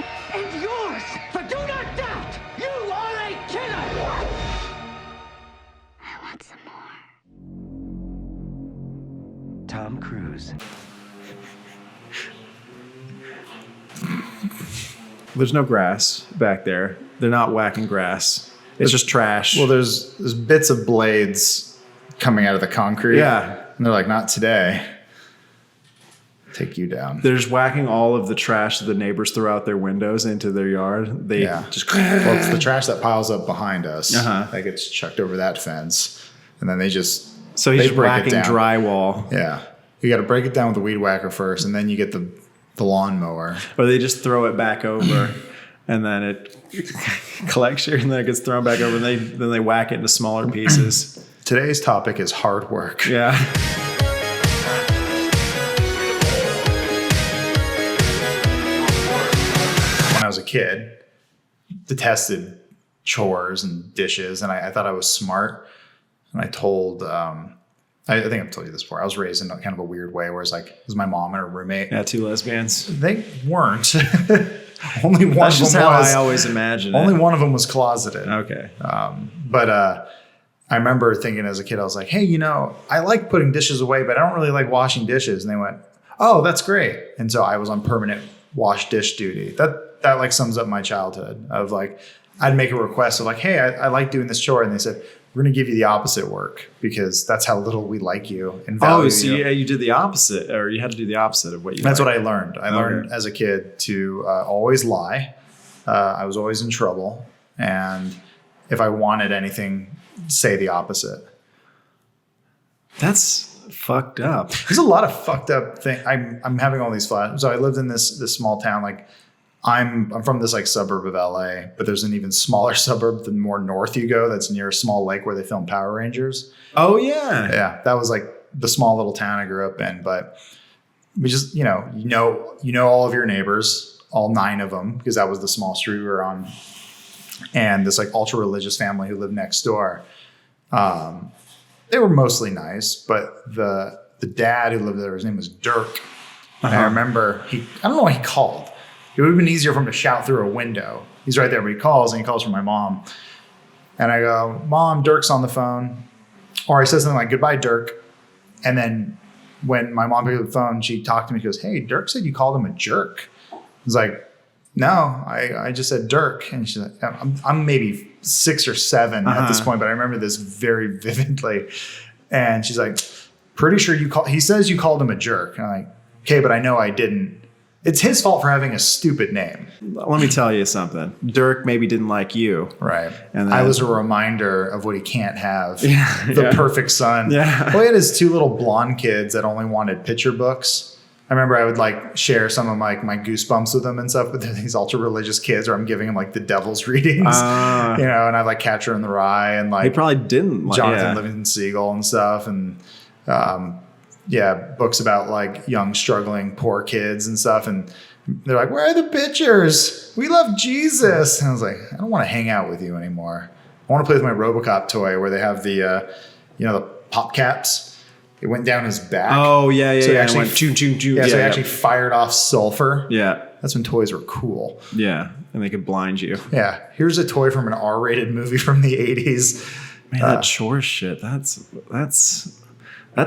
mine and yours. But do not doubt, you are a killer. I want some more. Tom Cruise. There's no grass back there. They're not whacking grass. It's just trash. Well, there's bits of blades coming out of the concrete. Yeah. And they're like, not today. Take you down. They're just whacking all of the trash that the neighbors throw out their windows into their yard. They just Well, it's the trash that piles up behind us. Uh-huh. That gets chucked over that fence. And then they just so he's they break it whacking down. drywall. Yeah. You got to break it down with the weed whacker first, and then you get the lawnmower. Or they just throw it back over and then it collects here and then it gets thrown back over and then they whack it into smaller pieces. Today's topic is hard work. Yeah. When I was a kid, detested chores and dishes, and I thought I was smart. And I told, I think I've told you this before. I was raised in kind of a weird way where it's like, it was my mom and her roommate. Yeah, 2 lesbians. They weren't. Only one That's of just them how was. I always imagine Only it. one of them was closeted. Okay. But I remember thinking as a kid, I was like, hey, I like putting dishes away, but I don't really like washing dishes. And they went, oh, that's great. And so I was on permanent wash dish duty. That like sums up my childhood of like, I'd make a request of like, hey, I like doing this chore. And they said, we're going to give you the opposite work because that's how little we like you and value Oh, so you. you did the opposite, or you had to do the opposite of what you That's like. what I learned. I learned as a kid to always lie. I was always in trouble. And if I wanted anything, say the opposite. That's fucked up. There's a lot of fucked up things. I'm having all these flashbacks. So I lived in this small town. Like I'm from this like suburb of LA, but there's an even smaller suburb the more north you go that's near a small lake where they film Power Rangers. Oh, yeah. Yeah, that was like the small little town I grew up in. But we just, you know all of your neighbors, all 9 of them, because that was the small street we were on. And this like ultra religious family who lived next door. They were mostly nice, but the dad who lived there, his name was Dirk. And I remember I don't know why he called. It would have been easier for him to shout through a window. He's right there, but he calls for my mom. And I go, Mom, Dirk's on the phone. Or I said something like, goodbye, Dirk. And then when my mom picked up the phone, she talked to me. She goes, hey, Dirk said you called him a jerk. I was like, no, I just said Dirk. And she's like, I'm maybe 6 or 7 at this point, but I remember this very vividly. And she's like, pretty sure he says you called him a jerk. And I'm like, okay, but I know I didn't. It's his fault for having a stupid name. Let me tell you something. Dirk maybe didn't like you. Right. And then, I was a reminder of what he can't have. The perfect son. Yeah. Well, he had his 2 little blonde kids that only wanted picture books. I remember I would like share some of my goosebumps with them and stuff, but these ultra religious kids where I'm giving them like the devil's readings, and I like Catcher in the Rye and like he probably didn't like Jonathan Livingston Seagull and stuff. And, books about like young, struggling, poor kids and stuff. And they're like, where are the pictures? We love Jesus. And I was like, I don't want to hang out with you anymore. I want to play with my RoboCop toy where they have the pop caps. It went down his back. Oh, yeah. So he yeah. actually, Went choo, choo, choo. so he actually fired off sulfur. Yeah. That's when toys were cool. Yeah. And they could blind you. Yeah. Here's a toy from an R-rated movie from the 80s. Man, that chore shit. That's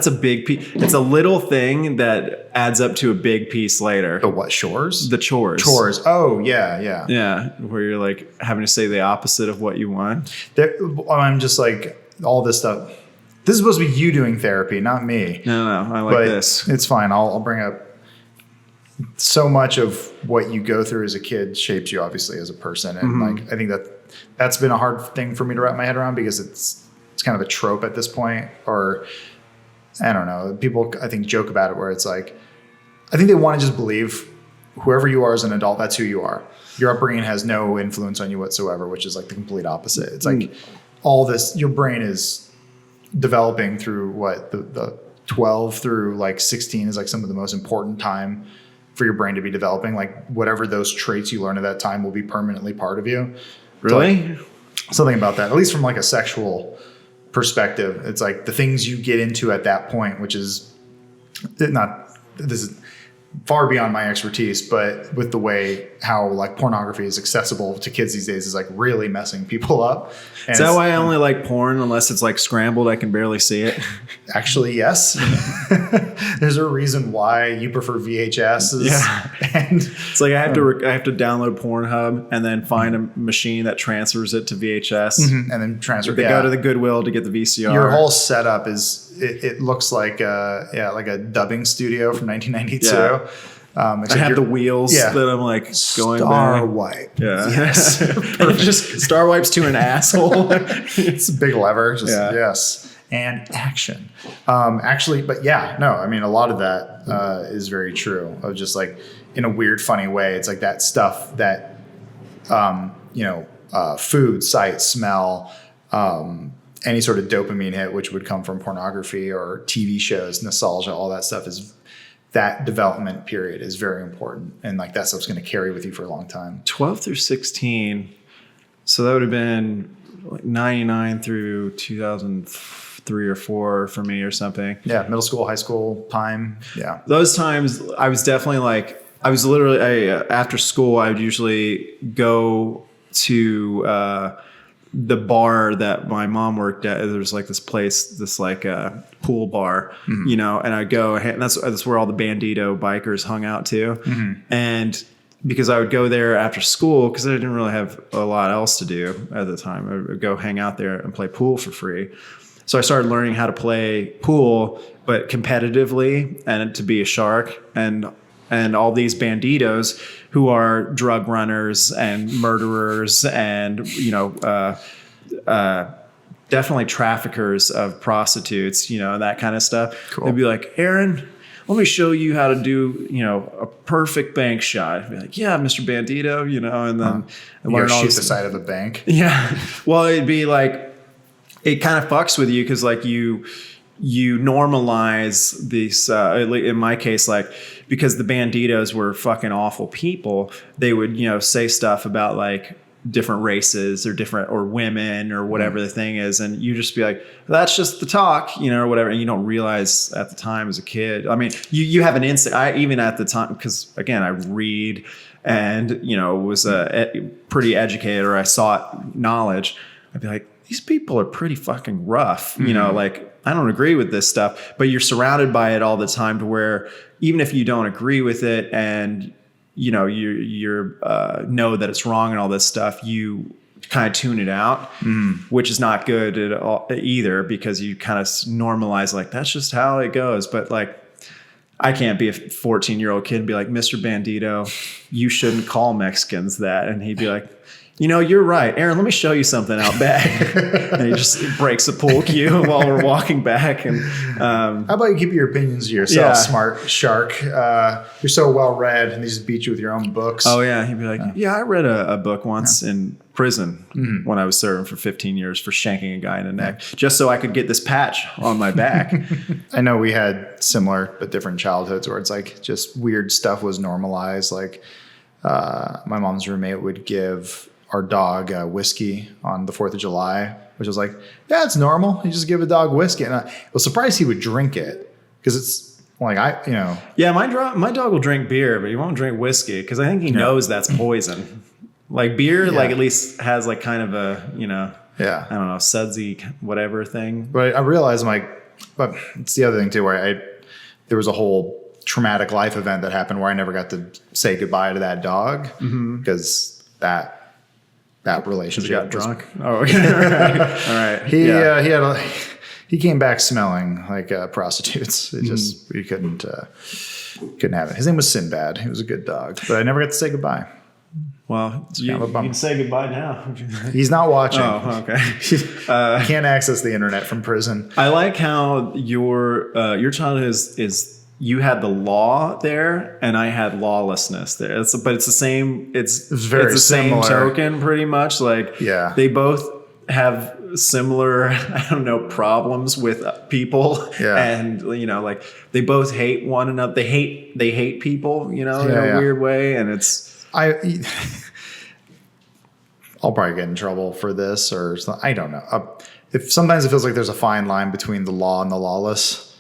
a big piece. It's a little thing that adds up to a big piece later. The what, shores? The chores. Chores. Oh, yeah. Yeah, where you're like having to say the opposite of what you want. I'm just like, all this stuff. This is supposed to be you doing therapy, not me. No, I like But this. It's fine. I'll bring up so much of what you go through as a kid shapes you obviously as a person. And like, I think that's been a hard thing for me to wrap my head around because it's kind of a trope at this point, or I don't know. People, I think, joke about it where it's like, I think they want to just believe whoever you are as an adult, that's who you are. Your upbringing has no influence on you whatsoever, which is like the complete opposite. It's like all this, your brain is developing through what the 12 through like 16 is like some of the most important time for your brain to be developing. Like whatever those traits you learn at that time will be permanently part of you. Really? So, something about that, at least from like a sexual perspective. It's like the things you get into at that point, which is not, far beyond my expertise, but with the way how like pornography is accessible to kids these days is like really messing people up. And Is that why I only like porn unless it's like scrambled? I can barely see it. actually, yes. There's a reason why you prefer VHSs. Yeah. And It's like I have to download Pornhub and then find a machine that transfers it to VHS. and then transfer. They go to the Goodwill to get the VCR. Your whole setup is it looks like like a dubbing studio from 1992. Yeah. I have the wheels that I'm like going Star back. wipe. Yeah. Yes. And just Star wipes to an asshole. It's a big lever. Just, Yeah. Yes. And action. Actually, but yeah, no, I mean, a lot of that is very true of just like in a weird, funny way. It's like that stuff that, food, sight, smell, any sort of dopamine hit, which would come from pornography or TV shows, nostalgia, all that stuff that development period is very important. And like that stuff's going to carry with you for a long time. 12 through 16. So that would have been like 99 through 2003 or 4 for me or something. Yeah. Middle school, high school time. Yeah. Those times I was definitely like, I was literally, after school, I would usually go to the bar that my mom worked at. There's like this place, this like pool bar, and I'd go, and that's where all the Bandito bikers hung out too. And because I would go there after school, because I didn't really have a lot else to do at the time, I would go hang out there and play pool for free. So I started learning how to play pool, but competitively, and to be a shark, and all these banditos who are drug runners and murderers and definitely traffickers of prostitutes, that kind of stuff. Cool. They'd be like, Aaron, let me show you how to do, a perfect bank shot. I'd be like, yeah, Mr. Bandito, and then You go shoot the side of a bank. Yeah. Well, it'd be like, it kind of fucks with you because like you normalize these, in my case, like, because the banditos were fucking awful people, they would, say stuff about like different races or women or whatever the thing is. And you just be like, that's just the talk, or whatever. And you don't realize at the time as a kid. I mean, you have an instinct. Even at the time, because again, I read and, was pretty educated, or I sought knowledge. I'd be like, these people are pretty fucking rough, like, I don't agree with this stuff, but you're surrounded by it all the time to where even if you don't agree with it and, you know that it's wrong and all this stuff, you kind of tune it out, which is not good at all either, because you kind of normalize like, that's just how it goes. But like, I can't be a 14-year-old kid and be like, Mr. Bandito, you shouldn't call Mexicans that. And he'd be like, you're right, Aaron, let me show you something out back. And he just breaks a pool cue while we're walking back. And how about you keep your opinions to yourself, smart shark? You're so well read, and they just beat you with your own books. Oh yeah, he'd be like, I read a book once in prison when I was serving for 15 years for shanking a guy in the neck, just so I could get this patch on my back. I know we had similar but different childhoods where it's like just weird stuff was normalized. Like my mom's roommate would give our dog whiskey on the 4th of July, which was like, yeah, it's normal. You just give a dog whiskey. And I was surprised he would drink it, because it's like, Yeah, my dog will drink beer, but he won't drink whiskey, because I think he knows that's poison. Like beer, like at least has like kind of a, I don't know, sudsy whatever thing. But I realized but it's the other thing too, where there was a whole traumatic life event that happened where I never got to say goodbye to that dog, because that relationship got drunk. Oh, okay. All right. He came back smelling like prostitutes. It just we couldn't have it. His name was Sinbad. He was a good dog, but I never got to say goodbye. Well, you can say goodbye now. He's not watching. Oh, okay. Can't access the internet from prison. I like how your childhood is you had the law there, and I had lawlessness there. But it's the same. It's very the similar. Same token, pretty much. Like, they both have similar, problems with people. Yeah. And like they both hate one another. They hate people. In a weird way, and it's I'll probably get in trouble for this, or I don't know. If sometimes it feels like there's a fine line between the law and the lawless.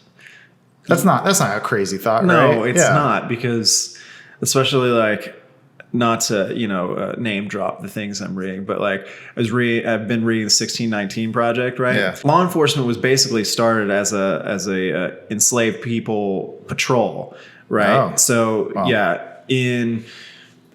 That's not a crazy thought, No, right? it's not, because especially like, not to name drop the things I'm reading, but like I've been reading the 1619 Project, right? Yeah. Law enforcement was basically started as a enslaved people patrol, right? Oh. So Wow. yeah, in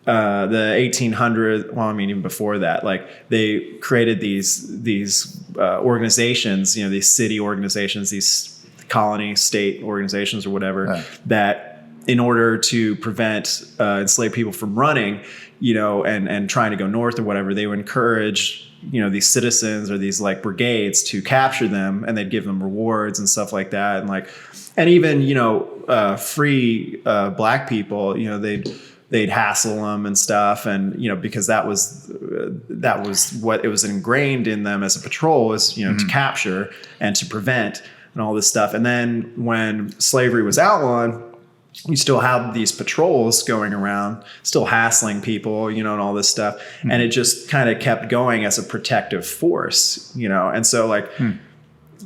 the 1800s, well, I mean, even before that, like they created these organizations, these city organizations, these colony state organizations or whatever, that in order to prevent enslaved people from running, and trying to go north or whatever, they would encourage, these citizens or these like brigades to capture them, and they'd give them rewards and stuff like that. And even, free black people, they'd hassle them and stuff. And, because that was what it was ingrained in them as a patrol, is, to capture and to prevent and all this stuff. And then when slavery was outlawed, you still have these patrols going around, still hassling people, and all this stuff. Mm-hmm. And it just kind of kept going as a protective force, And so like,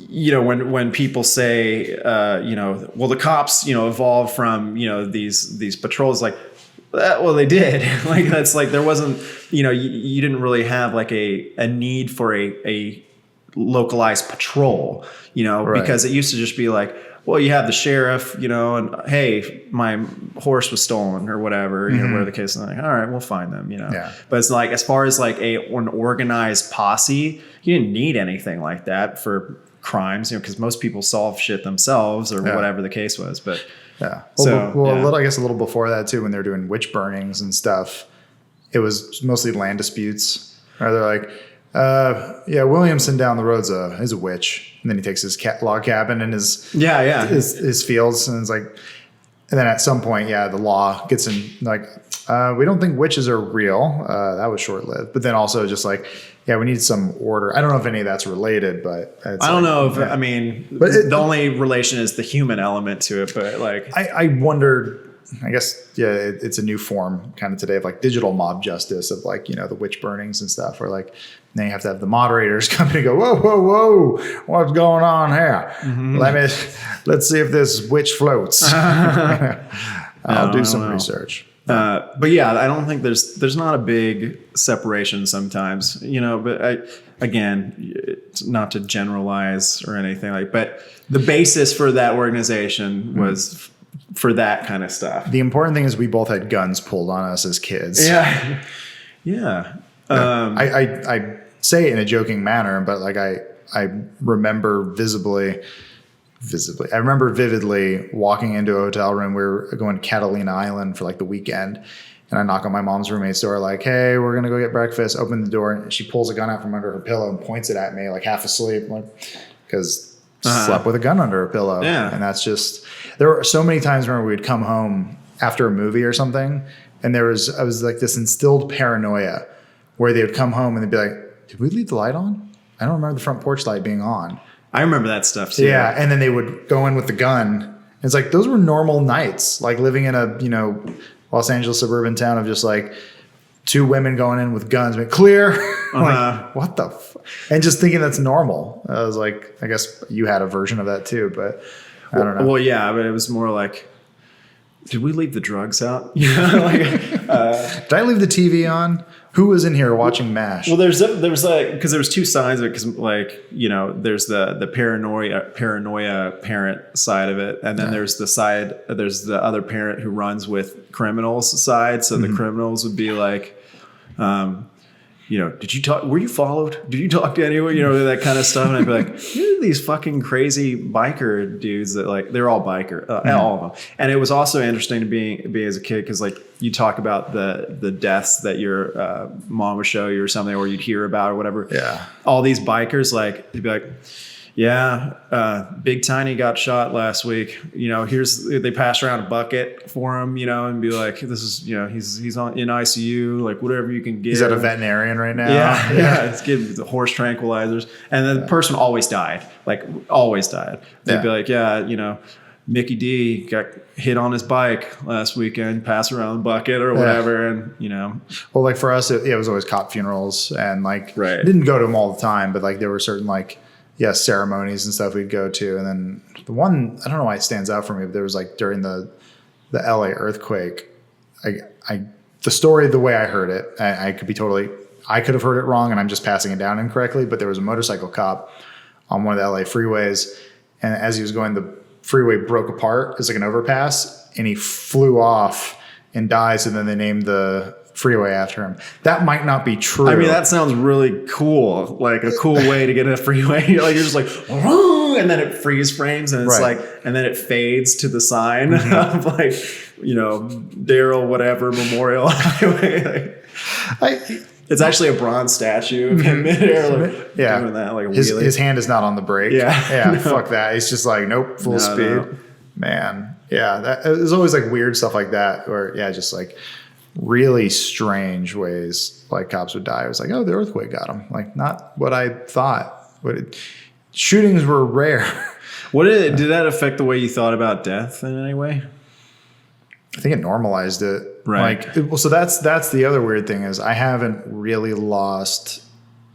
when people say, well, the cops, evolved from, these patrols, like, well, they did. Like, that's like, there wasn't, you didn't really have like a need for a localized patrol, Right. because it used to just be like, well, you have the sheriff, and hey, my horse was stolen or whatever, whatever the case is. Like, all right, we'll find them, Yeah. But it's like, as far as like an organized posse, you didn't need anything like that for crimes, because most people solve shit themselves or whatever the case was. But yeah, I guess a little before that too, when they're doing witch burnings and stuff, it was mostly land disputes. Or they're like, Williamson down the road's is a witch. And then he takes his log cabin and his fields, and it's like, and then at some point, the law gets in like, we don't think witches are real. That was short lived. But then also just like, we need some order. I don't know if any of that's related, but I don't know if I mean, but the only relation is the human element to it. But like, I wondered. I guess, it's a new form kind of today of like digital mob justice of like, the witch burnings and stuff, where like, then you have to have the moderators come in and go, whoa, what's going on here? Mm-hmm. Let's see if this witch floats. I'll do some research. But yeah, I don't think there's not a big separation sometimes, but again, it's not to generalize or anything but the basis for that organization was for that kind of stuff. The important thing is we both had guns pulled on us as kids. Yeah. Yeah. I say it in a joking manner, but like I remember vividly walking into a hotel room. We were going to Catalina Island for like the weekend, and I knock on my mom's roommate's door like, hey, we're going to go get breakfast. Open the door, and she pulls a gun out from under her pillow and points it at me like half asleep, like, because slept with a gun under her pillow. Yeah. And that's just, there were so many times when we'd come home after a movie or something, and I was like this instilled paranoia where they would come home and they'd be like, did we leave the light on? I don't remember the front porch light being on. I remember that stuff too. Yeah. And then they would go in with the gun. It's like, those were normal nights, like living in a, Los Angeles suburban town of just like two women going in with guns, but clear. Like, what the and just thinking that's normal. I was like, I guess you had a version of that too, but I don't know. Well, yeah, but it was more like, did we leave the drugs out? Did I leave the TV on? Who was in here watching MASH? Well, there's like, because there was two sides of it, because like, there's the paranoia parent side of it, and then there's the other parent who runs with criminals side. So the criminals would be like, did you talk? Were you followed? Did you talk to anyone? That kind of stuff. And I'd be like, who are these fucking crazy biker dudes that like, they're all biker, all of them. And it was also interesting to be as a kid, because like you talk about the deaths that your mom would show you or something, or you'd hear about or whatever. Yeah. All these bikers, like they'd be like, yeah, Big Tiny got shot last week. They passed around a bucket for him, and be like, this is, he's in ICU, like whatever you can get. He's at a veterinarian right now. Yeah. It's getting the horse tranquilizers. And then the person always died, They'd be like, Mickey D got hit on his bike last weekend, pass around the bucket or whatever. And, well, like for us, it was always cop funerals, and like, right. Didn't go to them all the time, but like there were certain like ceremonies and stuff we'd go to. And then the one, I don't know why it stands out for me, but there was like during the LA earthquake, the story, the way I heard it, I could have heard it wrong and I'm just passing it down incorrectly, but there was a motorcycle cop on one of the LA freeways. And as he was going, the freeway broke apart. It's like an overpass and he flew off and died. So then they named the freeway after him. That might not be true. I mean, that sounds really cool. Like a cool way to get a freeway. You're just like, and then it freeze frames and it's like, and then it fades to the sign of like, Daryl whatever Memorial Highway. It's actually a bronze statue of him midair, like doing that, like a wheelie. His hand is not on the brake. Yeah. Fuck that. It's just like, nope, full speed. No. Man. Yeah. There's always like weird stuff like that where, just like really strange ways like cops would die. It was like, oh, the earthquake got him. Like, not what I thought. Shootings were rare. Did that affect the way you thought about death in any way? I think it normalized it. Right. So that's the other weird thing is I haven't really lost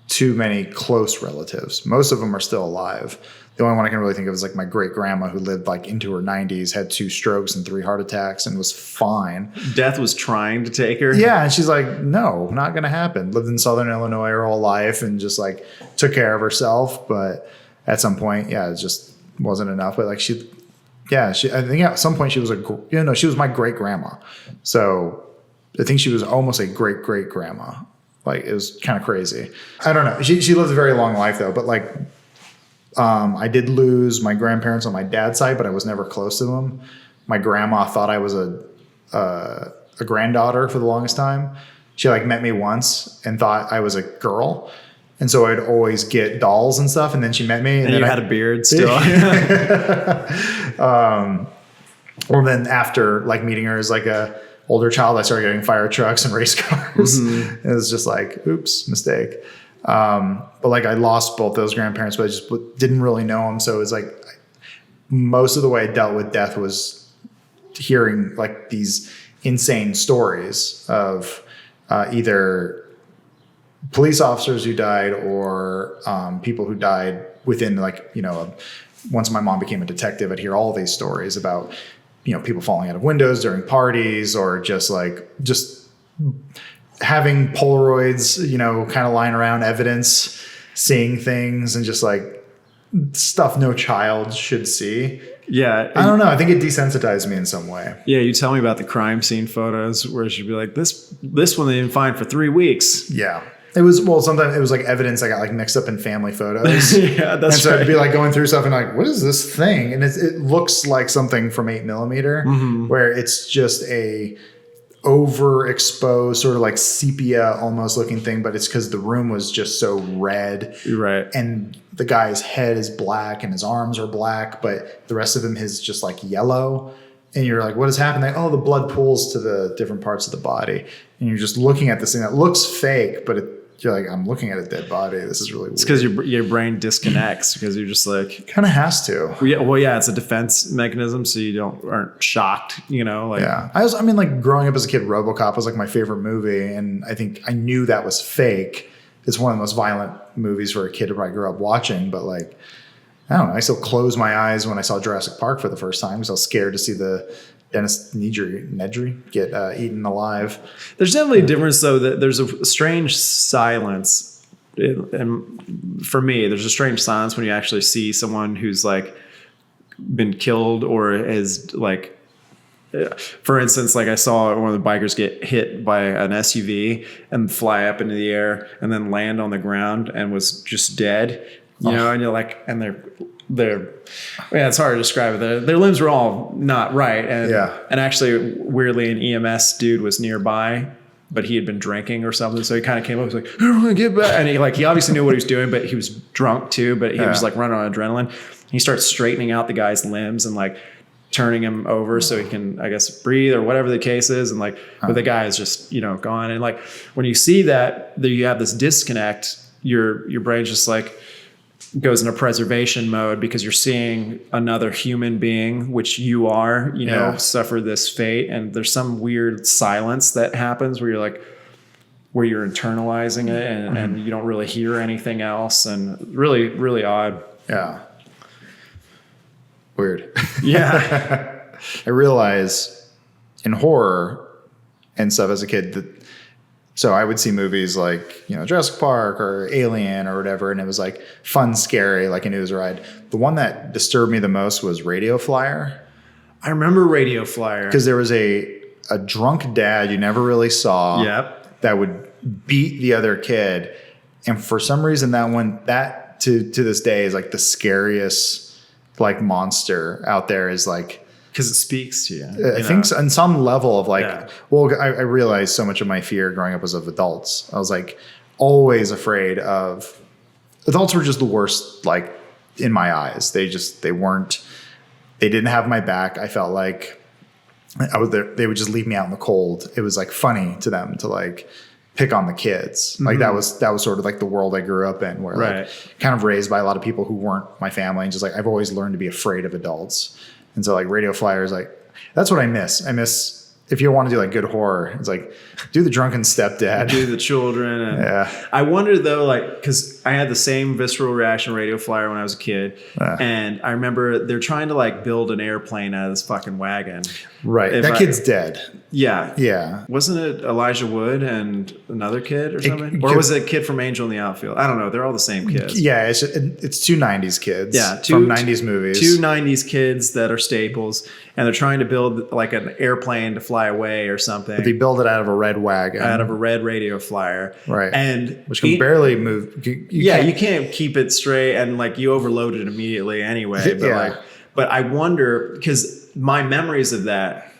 too many close relatives. Most of them are still alive. The only one I can really think of is like my great grandma who lived like into her 90s, had 2 strokes and 3 heart attacks and was fine. Death was trying to take her. Yeah. And she's like, no, not going to happen. Lived in Southern Illinois her whole life and just like took care of herself. But at some point, it just wasn't enough. But like I think at some point she was she was my great grandma. So I think she was almost a great great grandma. Like it was kind of crazy. I don't know. She lived a very long life though. But like, I did lose my grandparents on my dad's side, but I was never close to them. My grandma thought I was a granddaughter for the longest time. She like met me once and thought I was a girl. And so I'd always get dolls and stuff. And then she met me. And then you had a beard still. Well, then after like meeting her as like a older child, I started getting fire trucks and race cars. It was just like, oops, mistake. But like I lost both those grandparents, but I just didn't really know them. So it was like most of the way I dealt with death was hearing like these insane stories of either police officers who died or people who died within like, once my mom became a detective, I'd hear all these stories about, people falling out of windows during parties or just having Polaroids, kind of lying around evidence, seeing things and just like stuff no child should see. Yeah. I don't know. I think it desensitized me in some way. Yeah. You tell me about the crime scene photos where she'd be like, this one they didn't find for 3 weeks. Yeah. It was, sometimes it was like evidence I got like mixed up in family photos. Yeah, that's and so right. I'd be like going through stuff and like, what is this thing? And it looks like something from 8mm where it's just a overexposed sort of like sepia almost looking thing, but it's because the room was just so red. Right. And the guy's head is black and his arms are black, but the rest of him is just like yellow. And you're like, what is happening? Oh, the blood pools to the different parts of the body. And you're just looking at this thing that looks fake, but you're like, I'm looking at a dead body. This is really weird. It's because your brain disconnects because you're just like... Kind of has to. Yeah, it's a defense mechanism so you aren't shocked, like... Yeah. I mean, like growing up as a kid, RoboCop was like my favorite movie. And I think I knew that was fake. It's one of the most violent movies for a kid I grew up watching. But like, I don't know. I still closed my eyes when I saw Jurassic Park for the first time because I was scared to see the Dennis Nedry get eaten alive. There's definitely a difference, though, that there's a strange silence. And for me, there's a strange silence when you actually see someone who's like been killed or is like, for instance, like I saw one of the bikers get hit by an SUV and fly up into the air and then land on the ground and was just dead, and you're like, and it's hard to describe it. Their limbs were all not right. And actually, weirdly, an EMS dude was nearby, but he had been drinking or something. So he kind of came up and was like, I don't want to get back. And he obviously knew what he was doing, but he was drunk too. But he was like running on adrenaline. He starts straightening out the guy's limbs and like turning him over so he can, I guess, breathe or whatever the case is. And like, but the guy is just, gone. And like, when you see that, you have this disconnect, your brain's just like, goes into preservation mode because you're seeing another human being, which you are, suffer this fate. And there's some weird silence that happens where you're like, where you're internalizing it and you don't really hear anything else, and really, really odd. Yeah. Weird. Yeah. I realize in horror and stuff as a kid that, so I would see movies like, Jurassic Park or Alien or whatever, and it was like fun, scary, like a news ride. The one that disturbed me the most was Radio Flyer. I remember Radio Flyer. Because there was a drunk dad you never really saw. Yep. That would beat the other kid. And for some reason that to this day is like the scariest like monster out there, is like, because it speaks to you. I think so, on some level of like, well, I realized so much of my fear growing up was of adults. I was like always afraid of adults. Were just the worst, like in my eyes. They didn't have my back. I felt like I was there. They would just leave me out in the cold. It was like funny to them to like pick on the kids. Like that was sort of like the world I grew up in, where like kind of raised by a lot of people who weren't my family, and just like I've always learned to be afraid of adults. And so like Radio Flyer is like, that's what I miss. I miss, if you want to do like good horror, it's like do the drunken stepdad, do the children. And I wonder though, like, because I had the same visceral reaction to Radio Flyer when I was a kid, and I remember they're trying to like build an airplane out of this fucking wagon. Right, that kid's dead. Yeah. Wasn't it Elijah Wood and another kid or something? Or was it a kid from Angel in the Outfield? I don't know. They're all the same kids. Yeah, it's two 90s kids. Yeah, from 90s movies. Two 90s kids that are staples, and they're trying to build like an airplane to fly away or something. But they build it out of a red wagon. Out of a red Radio Flyer. Right. And which can barely move. You can't keep it straight, and like you overload it immediately anyway. But but I wonder, because my memories of that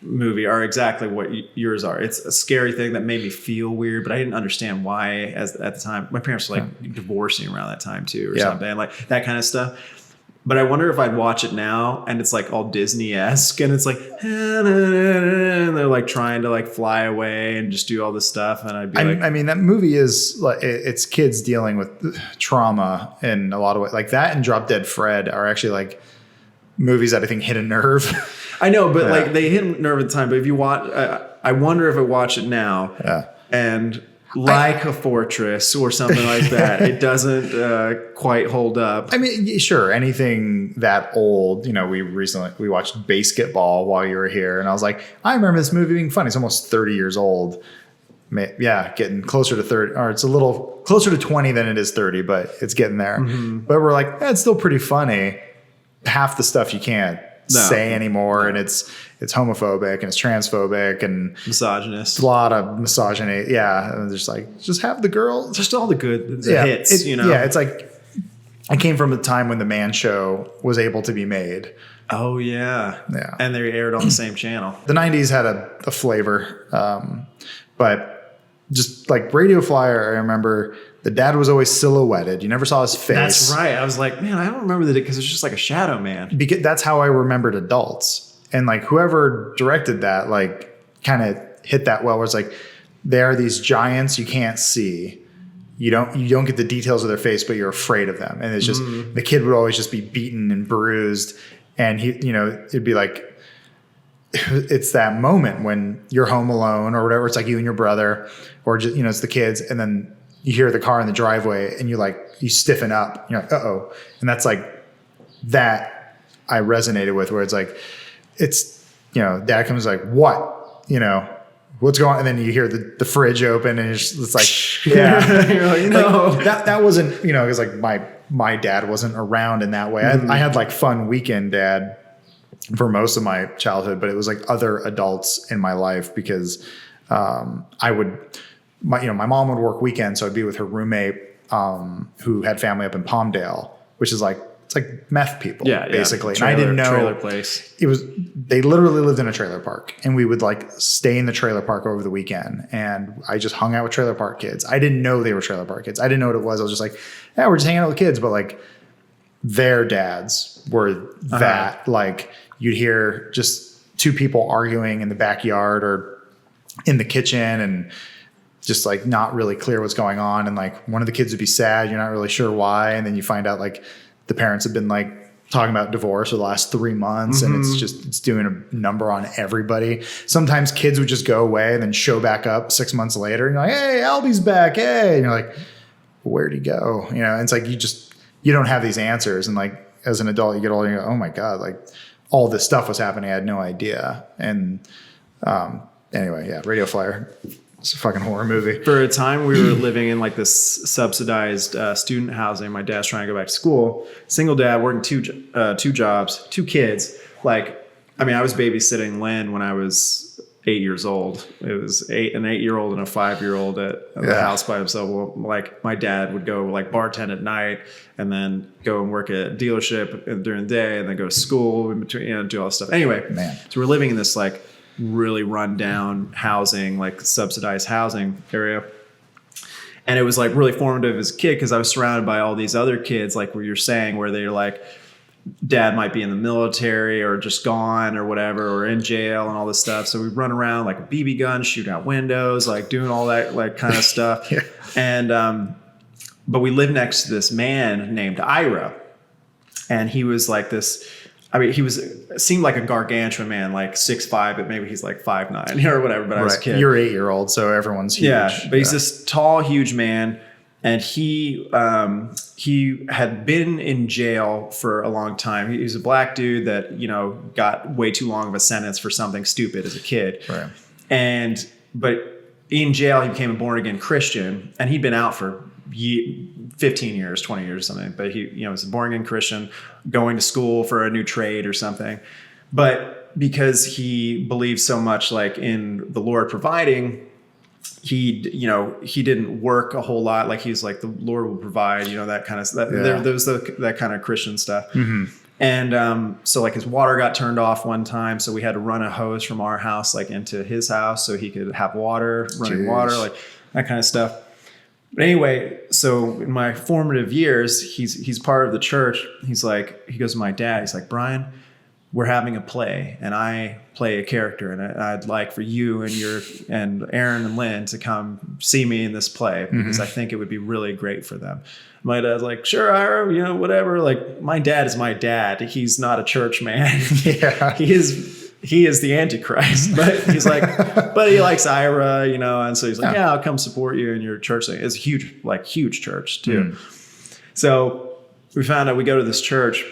movie are exactly what yours are. It's a scary thing that made me feel weird, but I didn't understand why at the time. My parents were like divorcing around that time too, or something, like that kind of stuff. But I wonder if I'd watch it now and it's like all Disney-esque, and it's like, and they're like trying to like fly away and just do all this stuff. And I'd be I mean, that movie is like, it's kids dealing with trauma in a lot of ways. Like that and Drop Dead Fred are actually like movies that I think hit a nerve. I know, but like they hit a nerve at the time. But if you watch, I wonder if I watch it now and like a Fortress or something like that, it doesn't quite hold up. I mean, sure, anything that old. We watched Basketball while you were here, and I was like, I remember this movie being funny. It's almost 30 years old. Yeah, getting closer to 30, or it's a little closer to 20 than it is 30, but it's getting there. But we're like, it's still pretty funny. Half the stuff you can't say anymore, and it's homophobic and it's transphobic and misogynist. A lot of misogyny. Yeah, and just like, just have the girl, just all the good hits. Yeah, it's like I came from a time when the Man Show was able to be made. Oh yeah, and they aired on the same channel. The 90s had a flavor, but just like Radio Flyer, I remember the dad was always silhouetted. You never saw his face. That's right. I was like, man, I don't remember that because it's just like a shadow man. Because that's how I remembered adults. And like whoever directed that, like kind of hit that well, where it's like, there are these giants you can't see. You don't get the details of their face, but you're afraid of them. And it's just, the kid would always just be beaten and bruised. And it'd be like, it's that moment when you're home alone or whatever. It's like you and your brother, or just, it's the kids. And then you hear the car in the driveway and you stiffen up. You're like, uh-oh. And that's like, that I resonated with, where it's like, dad comes like, what? What's going on? And then you hear the fridge open and it's like, yeah. You're like, no. Like, that wasn't, because like my dad wasn't around in that way. I had like fun weekend dad for most of my childhood, but it was like other adults in my life, because my mom would work weekends, so I'd be with her roommate who had family up in Palmdale, which is like, it's like meth people, basically. Trailer, and I didn't know trailer place. They literally lived in a trailer park, and we would like stay in the trailer park over the weekend. And I just hung out with trailer park kids. I didn't know they were trailer park kids. I didn't know what it was. I was just like, yeah, we're just hanging out with kids. But like their dads were that like you'd hear just two people arguing in the backyard or in the kitchen, and just like not really clear what's going on. And like one of the kids would be sad. You're not really sure why. And then you find out like the parents have been like talking about divorce for the last 3 months, and it's doing a number on everybody. Sometimes kids would just go away and then show back up 6 months later, and you're like, hey, Albie's back, hey, and you're like, where'd he go? You know, and it's like you don't have these answers, and like as an adult, you get older, and you go, oh my god, like all this stuff was happening, I had no idea. And anyway, yeah, Radio Flyer. It's a fucking horror movie. For a time, we were living in like this subsidized student housing. My dad's trying to go back to school. Single dad, working two jobs, 2 kids. Like, I mean, I was babysitting Lynn when I was 8 years old. It was an 8-year-old and a 5-year-old at the house by himself. Well, like my dad would go like bartend at night and then go and work at a dealership during the day and then go to school in between, you know, do all this stuff. Anyway, so we're living in this like really run down housing, like subsidized housing area. And it was like really formative as a kid because I was surrounded by all these other kids, like what you're saying, where they're like, dad might be in the military or just gone or whatever, or in jail and all this stuff. So we run around like a BB gun, shoot out windows, like doing all that like kind of stuff. Yeah. And, but we lived next to this man named Ira. And he was like this, I mean, seemed like a gargantuan man, like 6'5", but maybe he's like 5'9" or whatever. But I was a kid. You're 8-year-old, so everyone's huge. Yeah, but he's this tall, huge man, and he had been in jail for a long time. He was a black dude that, you know, got way too long of a sentence for something stupid as a kid. Right. But in jail, he became a born again Christian, and he'd been out for 15 years, 20 years or something. But he, you know, was a born again Christian, going to school for a new trade or something. But because he believed so much like in the Lord providing, he didn't work a whole lot. Like he's like, the Lord will provide, you know, that kind of stuff. There was that kind of Christian stuff. Mm-hmm. And so like his water got turned off one time. So we had to run a hose from our house like into his house so he could have running water, like that kind of stuff. But anyway, so in my formative years, he's part of the church. He's like, he goes to my dad. He's like, Brian, we're having a play, and I play a character, and I'd like for you and Aaron and Lynn to come see me in this play because I think it would be really great for them. My dad's like, sure, Ira, you know, whatever. Like, my dad is my dad. He's not a church man. Yeah, he is the Antichrist, but he's like, but he likes Ira, you know, and so he's like, yeah, I'll come support you in your church thing. It's a huge church too. So we found out we go to this church,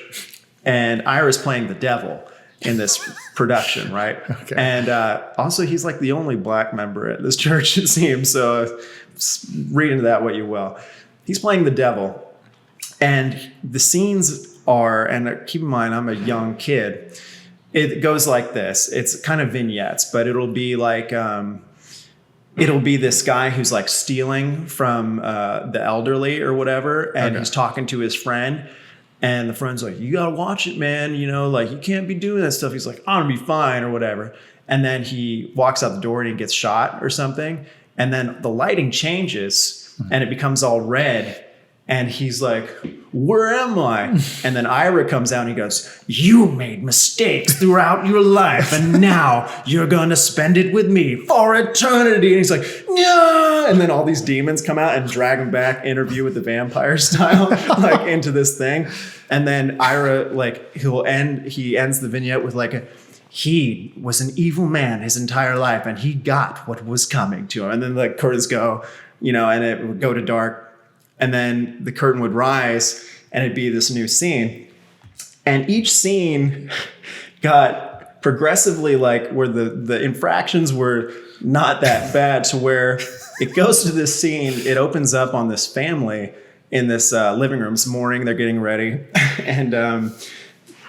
and Ira's playing the devil in this production, right? Okay. And also, he's like the only black member at this church, it seems. So read into that what you will. He's playing the devil, and the scenes are, and keep in mind, I'm a young kid. It goes like this. It's kind of vignettes, but it'll be like, it'll be this guy who's like stealing from the elderly or whatever. And he's talking to his friend, and the friend's like, you got to watch it, man. You know, like you can't be doing that stuff. He's like, I'm gonna be fine or whatever. And then he walks out the door and he gets shot or something. And then the lighting changes and it becomes all red. And he's like, where am I? And then Ira comes out and he goes, you made mistakes throughout your life, and now you're going to spend it with me for eternity. And he's like, no. And then all these demons come out and drag him back, Interview with the Vampire style, like into this thing. And then Ira, like, he ends the vignette with like he was an evil man his entire life, and he got what was coming to him. And then the curtains go, you know, and it would go to dark. And then the curtain would rise and it'd be this new scene. And each scene got progressively like where the infractions were not that bad to where it goes to this scene. It opens up on this family in this living room. It's morning. They're getting ready. And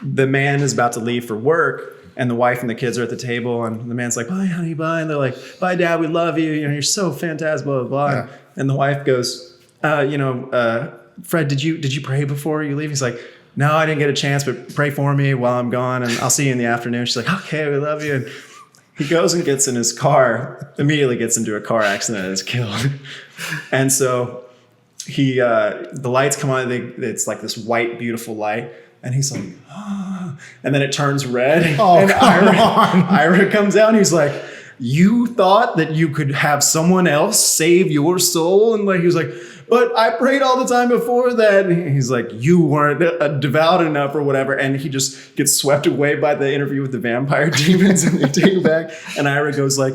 the man is about to leave for work. And the wife and the kids are at the table. And the man's like, bye, honey, bye. And they're like, bye, Dad. We love you. You know, you're so fantastic, blah, blah, blah. Yeah. And the wife goes, Fred, did you pray before you leave? He's like, no, I didn't get a chance, but pray for me while I'm gone, and I'll see you in the afternoon. She's like, okay, we love you. And he goes and gets in his car, immediately gets into a car accident and is killed. And so the lights come on, it's like this white, beautiful light. And he's like, oh. And then it turns red. Oh, and Ira comes out and he's like, you thought that you could have someone else save your soul? And like, he was like, but I prayed all the time before that. He's like, you weren't devout enough or whatever. And he just gets swept away by the interview with the vampire demons and they take him back. And Ira goes like,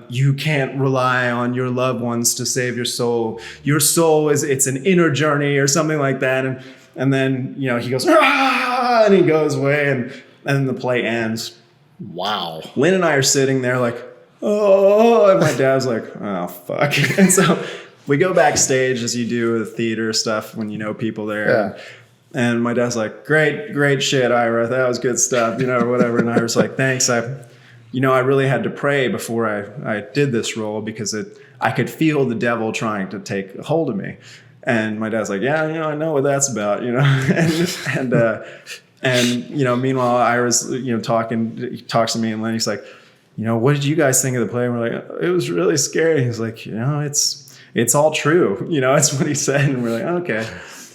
you can't rely on your loved ones to save your soul. Your soul it's an inner journey or something like that. And then, you know, he goes, ah, and he goes away and then the play ends. Wow. Lynn and I are sitting there like, oh, and my dad's like, oh, fuck. And so we go backstage as you do with theater stuff when you know people there. Yeah. And my dad's like, great shit, Ira. That was good stuff, you know, or whatever. And Ira's like, thanks. I really had to pray before I did this role because I could feel the devil trying to take hold of me. And my dad's like, yeah, you know, I know what that's about, you know. And you know, meanwhile, Ira's, you know, he talks to me and Lenny's like, you know, what did you guys think of the play? And we're like, it was really scary. He's like, you know, it's all true. You know, that's what he said. And we're like, okay.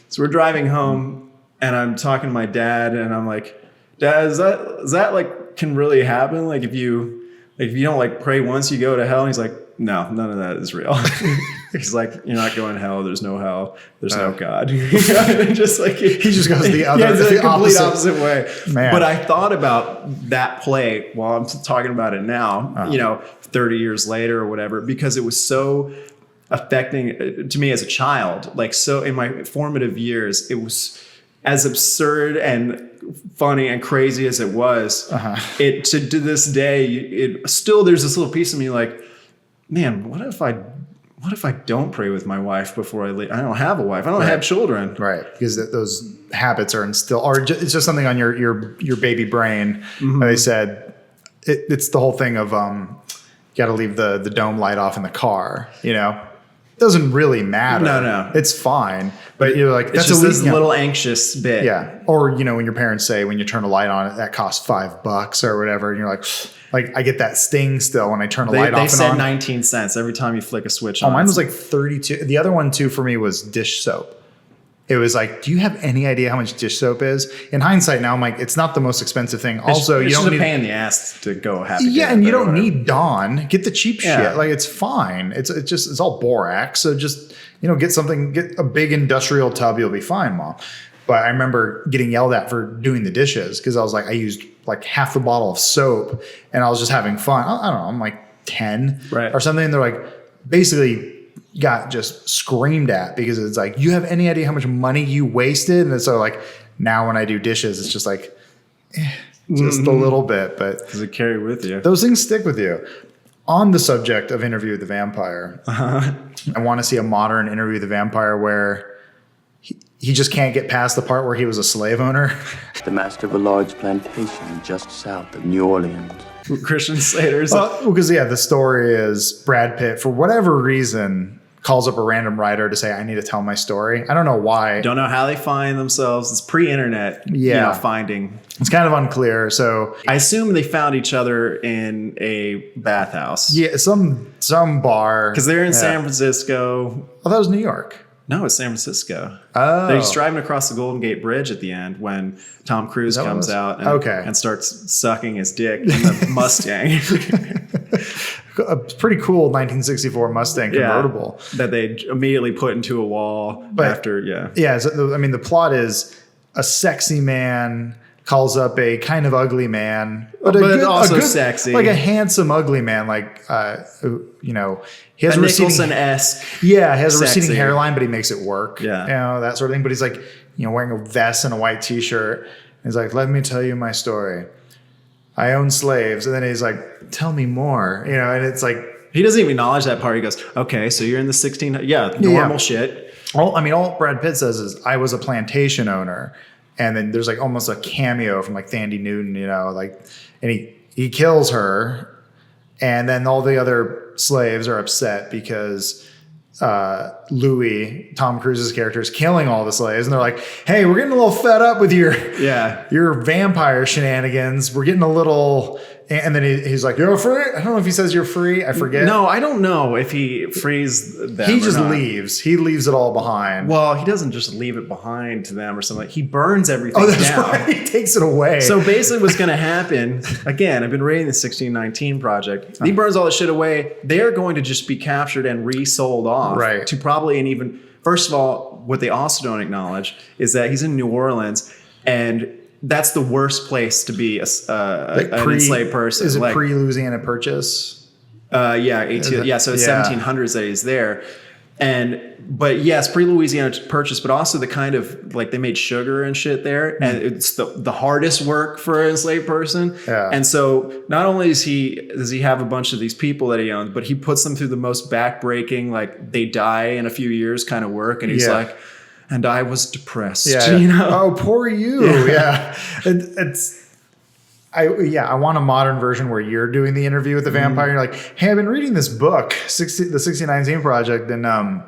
So we're driving home and I'm talking to my dad and I'm like, Dad, is that like can really happen? Like if you don't like pray once, you go to hell. And he's like, no, none of that is real. He's like, you're not going to hell. There's no hell. There's no God. Just like he just goes the complete opposite way. Man. But I thought about that play while I'm talking about it now, you know, 30 years later or whatever, because it was so affecting to me as a child. Like, so in my formative years, it was as absurd and funny and crazy as it was. It to this day, it still there's this little piece of me like, man, what if I don't pray with my wife before I leave? I don't have a wife. I don't have children. Right. Because those habits are instilled, or it's just something on your baby brain. They said it's the whole thing of got to leave the dome light off in the car. You know, it doesn't really matter. No, it's fine. But you're like, that's just this little anxious bit. Yeah. Or you know, when your parents say when you turn a light on, that costs $5 or whatever, and you're like I get that sting still when I turn a light off. They said 19 cents every time you flick a switch on. Oh, mine was like 32. The other one too for me was dish soap. It was like, do you have any idea how much dish soap is? In hindsight now, I'm like, it's not the most expensive thing. Also, you don't need a pain in the ass to go have. Yeah, and you don't need Dawn. Get the cheap shit. Like it's fine. It's all borax. So just, you know, get a big industrial tub. You'll be fine, Mom. But I remember getting yelled at for doing the dishes because I was like, I used like half the bottle of soap and I was just having fun. I don't know. I'm like 10 or something. And they're like, basically got just screamed at because it's like, you have any idea how much money you wasted? And so like now when I do dishes, it's just like, just a little bit. But does it carry with you? Those things stick with you. On the subject of Interview with the Vampire, I want to see a modern Interview with the Vampire where he just can't get past the part where he was a slave owner. The master of a large plantation just south of New Orleans. Christian Slater's. Because the story is Brad Pitt, for whatever reason, calls up a random writer to say, I need to tell my story. I don't know why. Don't know how they find themselves. It's pre-internet finding. It's kind of unclear. So I assume they found each other in a bathhouse. Yeah, some bar. Because they're in San Francisco. Oh, that was New York. No, it's San Francisco. Oh. They're just driving across the Golden Gate Bridge at the end when Tom Cruise comes out and starts sucking his dick in the Mustang. A pretty cool 1964 Mustang convertible. That they immediately put into a wall after, So, I mean, the plot is a sexy man calls up a kind of ugly man, but also sexy, like a handsome ugly man, like you know, he has a Nicholson-esque. Yeah, he has a receding hairline, but he makes it work. Yeah, you know, that sort of thing. But he's like, you know, wearing a vest and a white T-shirt. He's like, let me tell you my story. I own slaves, and then he's like, tell me more. You know, and it's like he doesn't even acknowledge that part. He goes, okay, so you're in the 1600s. Normal shit. All Brad Pitt says is, I was a plantation owner. And then there's like almost a cameo from like Thandie Newton, you know, like, and he kills her. And then all the other slaves are upset because Louis, Tom Cruise's character, is killing all the slaves. And they're like, hey, we're getting a little fed up with your vampire shenanigans. We're getting a little, And then he's like, "You're free." I don't know if he says you're free. I forget. No, I don't know if he frees them. He just leaves. He leaves it all behind. Well, he doesn't just leave it behind to them or something. He burns everything down. Right. He takes it away. So basically what's going to happen, again, I've been reading the 1619 project. He burns all this shit away. They're going to just be captured and resold off to probably an even, first of all, what they also don't acknowledge is that he's in New Orleans, and that's the worst place to be an enslaved person. Is it pre-Louisiana Purchase? So it's 1700s that he's there. But yes, pre-Louisiana Purchase, but also the kind of, like, they made sugar and shit there, and it's the hardest work for an enslaved person. Yeah. And so not only does he have a bunch of these people that he owns, but he puts them through the most backbreaking, like, they die in a few years kind of work, and he's like, and I was depressed. Yeah. You know? Oh, poor you. Yeah. I want a modern version where you're doing the interview with the vampire. You're like, hey, I've been reading this book, the 1619 Project, and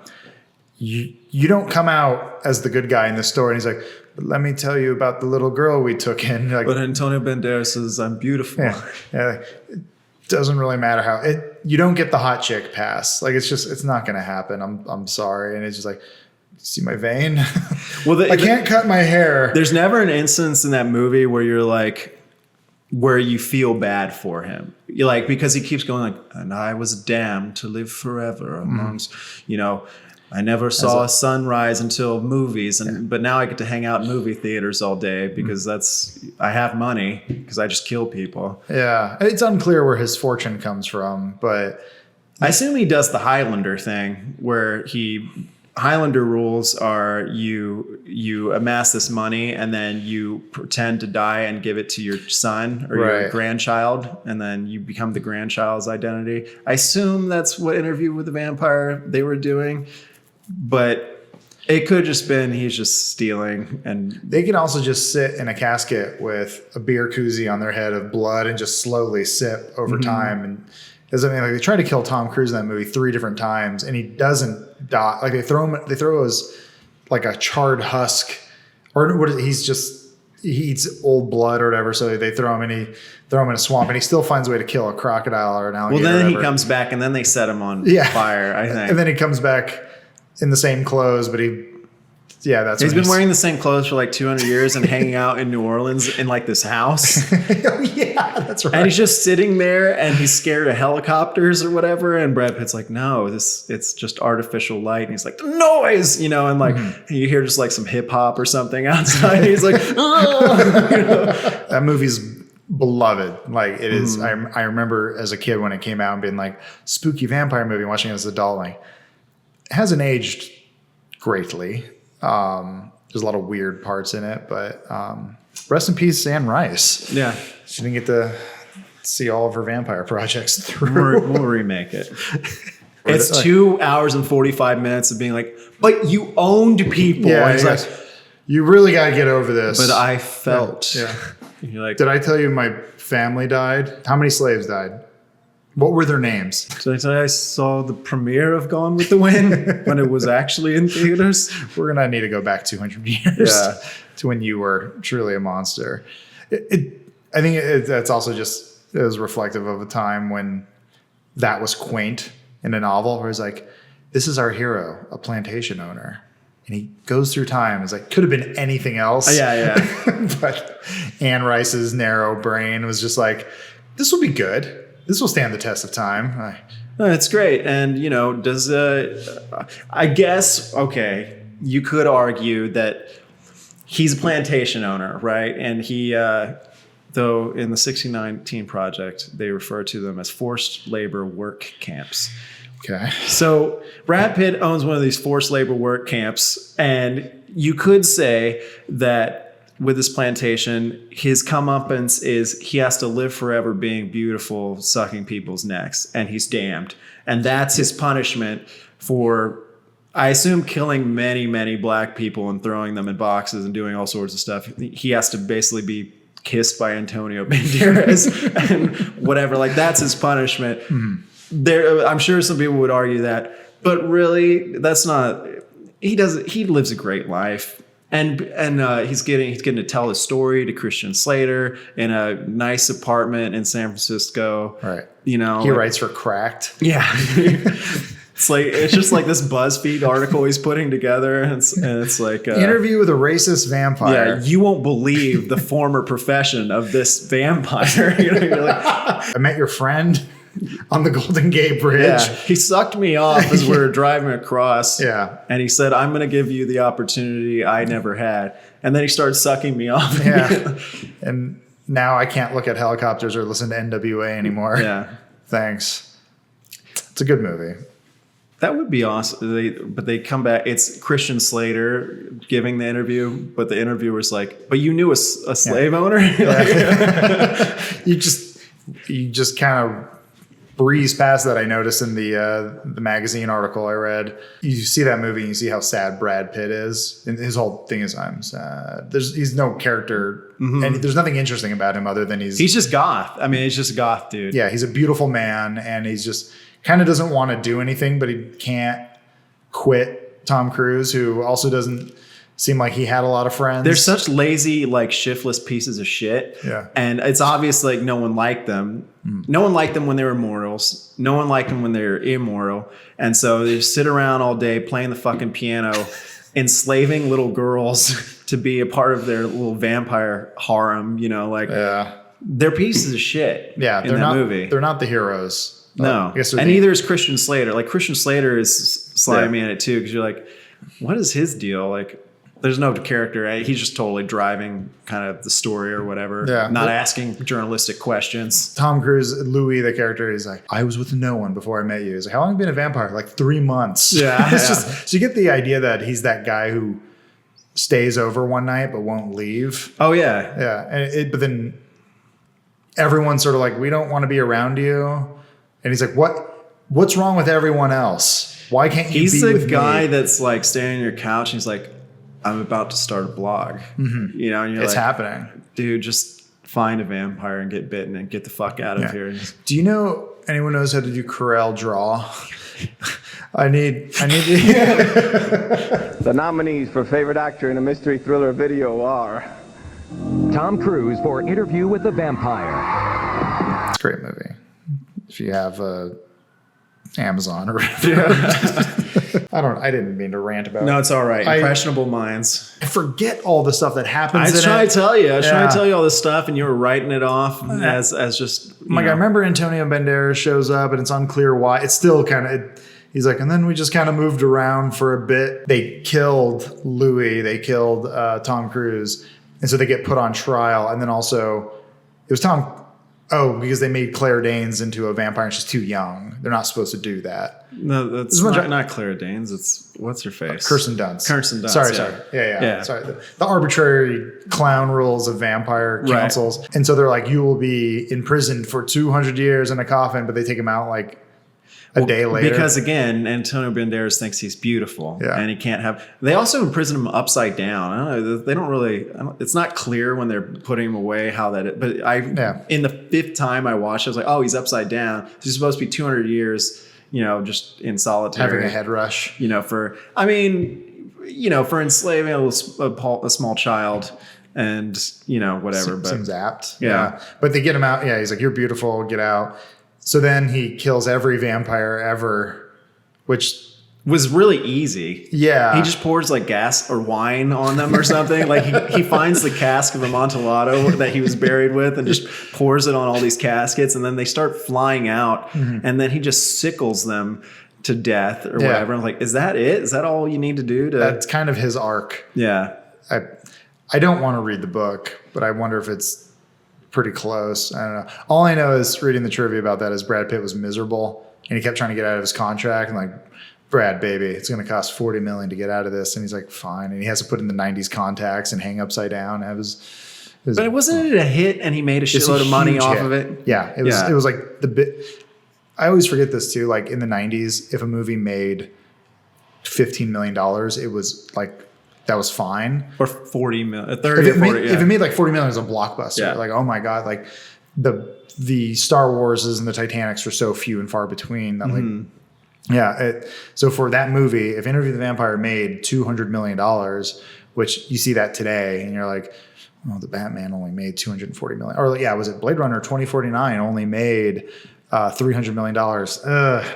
you don't come out as the good guy in the story. And he's like, but let me tell you about the little girl we took in. Like, but Antonio Banderas says I'm beautiful. Yeah. It doesn't really matter how you don't get the hot chick pass. Like, it's not going to happen. I'm sorry. And it's just like, see my vein? Well, I can't cut my hair. There's never an instance in that movie where you're like, where you feel bad for him. You're like, because he keeps going like, and I was damned to live forever amongst, I never saw a sunrise until movies, but now I get to hang out in movie theaters all day because I have money because I just kill people. Yeah. It's unclear where his fortune comes from, but I assume he does the Highlander thing where Highlander rules are you amass this money and then you pretend to die and give it to your son or your grandchild, and then you become the grandchild's identity. I assume that's what Interview with the Vampire they were doing, but it could have just been he's just stealing. And they can also just sit in a casket with a beer koozie on their head of blood and just slowly sip over time. And they try to kill Tom Cruise in that movie 3 different times, and he doesn't die. Like they throw his like a charred husk, or what? He eats old blood or whatever. So they throw him in a swamp, and he still finds a way to kill a crocodile or an alligator. Well, then he comes back, and then they set him on fire. I think, and then he comes back in the same clothes, but he's been wearing the same clothes for like 200 years and hanging out in New Orleans in like this house. Oh, yeah, that's right. And he's just sitting there and he's scared of helicopters or whatever. And Brad Pitt's like, no, it's just artificial light. And he's like, the noise, and like you hear just like some hip hop or something outside. And he's like, oh, That movie's beloved. Like it is. I remember as a kid when it came out and being like spooky vampire movie, watching it as an adult, like it hasn't aged greatly. There's a lot of weird parts in it, but rest in peace, Anne Rice. Yeah. She didn't get to see all of her vampire projects through. We'll remake it. It's 2 hours and 45 minutes of being like, but you owned people. Yeah, and he's like, you really got to get over this. But I felt. Yeah. You're like, did I tell you my family died? How many slaves died? What were their names? Did I tell you I saw the premiere of Gone with the Wind when it was actually in theaters? We're going to need to go back 200 years to when you were truly a monster. I think that's also just, it was reflective of a time when that was quaint in a novel where it's like, this is our hero, a plantation owner. And he goes through time. It's like, could have been anything else. Yeah. But Anne Rice's narrow brain was just like, this will be good. This will stand the test of time. It's great. And, I guess, okay, you could argue that he's a plantation owner, right? And he, though in the 1619 Project, they refer to them as forced labor work camps. Okay. So Brad Pitt owns one of these forced labor work camps, and you could say that with this plantation, his comeuppance is he has to live forever being beautiful, sucking people's necks, and he's damned. And that's his punishment for, I assume, killing many, many black people and throwing them in boxes and doing all sorts of stuff. He has to basically be kissed by Antonio Banderas and whatever. Like, that's his punishment. There, I'm sure some people would argue that, but really, that's not. He lives a great life. And he's getting to tell his story to Christian Slater in a nice apartment in San Francisco. Right. You know, he writes for Cracked. Yeah. It's just like this BuzzFeed article he's putting together, and it's like interview with a racist vampire. Yeah, you won't believe the former profession of this vampire. You know, you're like, I met your friend on the Golden Gate Bridge. yeah, he sucked me off as we were driving across. Yeah, and he said, "I'm going to give you the opportunity I never had," and then he started sucking me off. Yeah, and now I can't look at helicopters or listen to NWA anymore. Yeah, thanks. It's a good movie. That would be awesome. But they come back. It's Christian Slater giving the interview, but the interviewer's like, "But you knew a slave owner." You just kind of breeze past that. I noticed in the magazine article I read. You see that movie and you see how sad Brad Pitt is, and his whole thing is, "I'm sad." He's no character, and there's nothing interesting about him other than he's just goth. I mean, he's just goth, dude. Yeah, he's a beautiful man, and he's just kind of doesn't want to do anything, but he can't quit Tom Cruise, who also doesn't seem like he had a lot of friends. They're such lazy, like shiftless pieces of shit. Yeah. And it's obvious like no one liked them. No one liked them when they were mortals. No one liked them when they were immoral. And so they just sit around all day playing the fucking piano, enslaving little girls to be a part of their little vampire harem, you know, like they're pieces of shit. Yeah, in that movie. They're not the heroes. No, and neither is Christian Slater. Like Christian Slater is slimy in it too, because you're like, what is his deal? Like, there's no character. Right? He's just totally driving kind of the story or whatever. Yeah, not asking journalistic questions. Tom Cruise, Louis, the character, he's like, I was with no one before I met you. He's like, how long have you been a vampire? Like 3 months. Yeah, it's just so you get the idea that he's that guy who stays over one night but won't leave. Oh yeah, yeah. And but then everyone's sort of like, we don't want to be around you. And he's like, what's wrong with everyone else? Why can't you be with me? He's the guy that's like standing on your couch and he's like, I'm about to start a blog. You know, and you're it's like, happening. Dude, just find a vampire and get bitten and get the fuck out of here. Do you know anyone knows how to do Corel Draw? I need The nominees for favorite actor in a mystery thriller video are Tom Cruise for Interview with the Vampire. It's a great movie. If you have Amazon or whatever. I didn't mean to rant about it. No, it's all right. Impressionable minds. I forget all the stuff that happens. I was trying to tell you. I was trying to tell you all this stuff, and you were writing it off as just. I remember Antonio Banderas shows up, and it's unclear why. It's still kind of. He's like, and then we just kind of moved around for a bit. They killed Louis. They killed Tom Cruise, and so they get put on trial. And then also, it was Tom. Oh, because they made Claire Danes into a vampire and she's too young. They're not supposed to do that. No, that's not Claire Danes. It's what's her face? Kirsten Dunst. Kirsten Dunst. Sorry. Yeah. Sorry. The arbitrary clown rules of vampire councils. Right. And so they're like, you will be imprisoned for 200 years in a coffin, but they take him out like a day later. Because again, Antonio Banderas thinks he's beautiful and he can't have. They also imprison him upside down. I don't know. They don't really. It's not clear when they're putting him away how that. But in the 5th time I watched, I was like, oh, he's upside down. He's supposed to be 200 years, you know, just in solitary, having a head rush. You know, for enslaving a small child. And you know, whatever. Seems apt. Yeah. But they get him out. Yeah, he's like, you're beautiful. Get out. So then he kills every vampire ever, which was really easy. Yeah. He just pours like gas or wine on them or something. Like he finds the cask of Amontillado that he was buried with and just pours it on all these caskets. And then they start flying out. And then he just sickles them to death or whatever. I'm like, is that it? Is that all you need to do? That's kind of his arc. Yeah. I don't want to read the book, but I wonder if it's pretty close. I don't know. All I know is reading the trivia about that is Brad Pitt was miserable and he kept trying to get out of his contract and like, Brad, baby, it's going to cost $40 million to get out of this. And he's like, fine. And he has to put in the 90s contacts and hang upside down. But wasn't it a hit and he made a shitload of money off of it? Yeah. It was like the bit. I always forget this too. Like in the 90s, if a movie made $15 million, it was like, that was fine. Or 40 million, 30 or 40. If it made like 40 million, it was a blockbuster. Yeah. Like, oh my God, like the Star Warses and the Titanics were so few and far between that so for that movie, if Interview with the Vampire made $200 million, which you see that today and you're like, oh, the Batman only made $240 million. Or yeah, was it Blade Runner 2049 only made $300 million?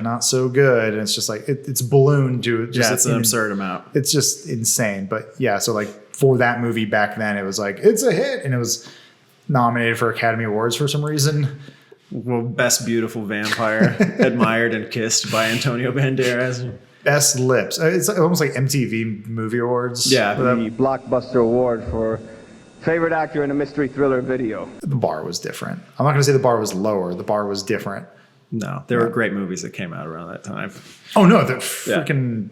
Not so good. And it's just like, it's ballooned to just it's an absurd amount. It's just insane. But yeah, so like for that movie back then, it was like, it's a hit. And it was nominated for Academy Awards for some reason. Well, best beautiful vampire, admired and kissed by Antonio Banderas. Best lips. It's almost like MTV Movie Awards. Yeah. The Blockbuster Award for favorite actor in a mystery thriller video. The bar was different. I'm not going to say the bar was lower. The bar was different. No, there were great movies that came out around that time. Oh no, the freaking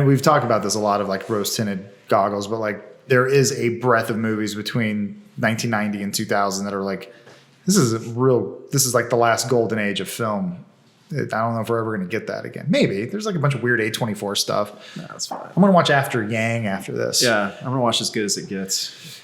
we've talked about this a lot of like rose tinted goggles, but like there is a breadth of movies between 1990 and 2000 that are like, this is like the last golden age of film. I don't know if we're ever going to get that again. Maybe. There's like a bunch of weird A24 stuff. No, that's fine. I'm going to watch After Yang after this. Yeah, I'm going to watch As Good as It Gets.